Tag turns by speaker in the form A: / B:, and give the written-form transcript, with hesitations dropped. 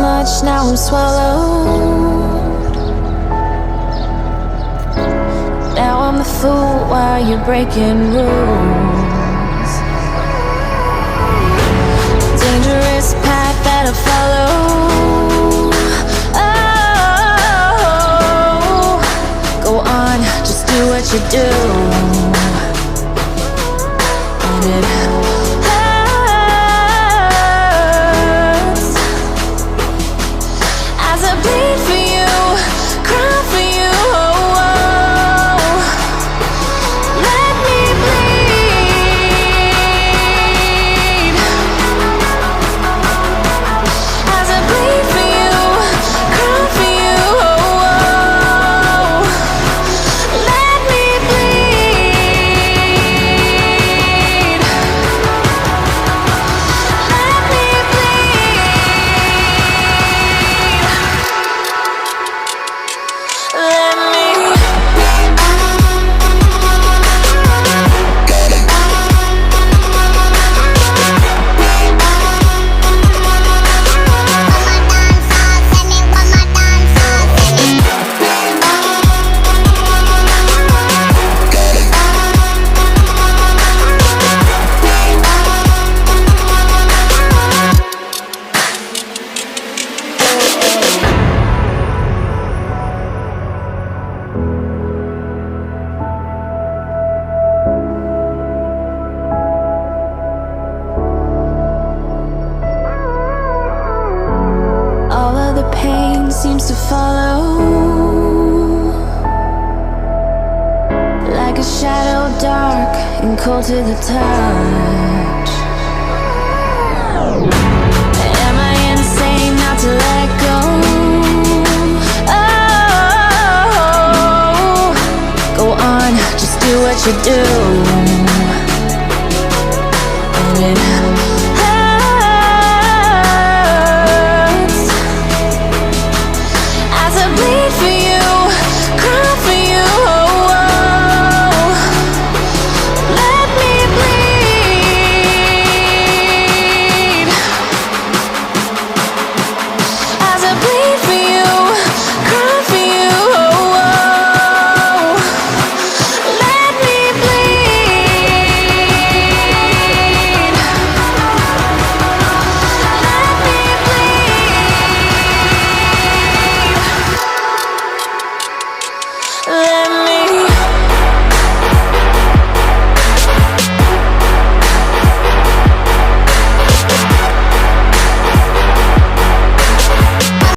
A: much, now I'm swallowed. Now I'm the fool while you're breaking rules. Dangerous path that I follow. Oh, go on, just do what you do. And it hurts as I bleed for you, cry for you. Oh, let me bleed as I bleed for you, cry for you. Oh, let me bleed. Let me bleed. Let me. All of the pain seems to follow, like a shadow, dark and cold to the touch. Am I insane not to let go? Oh, go on, just do what you do.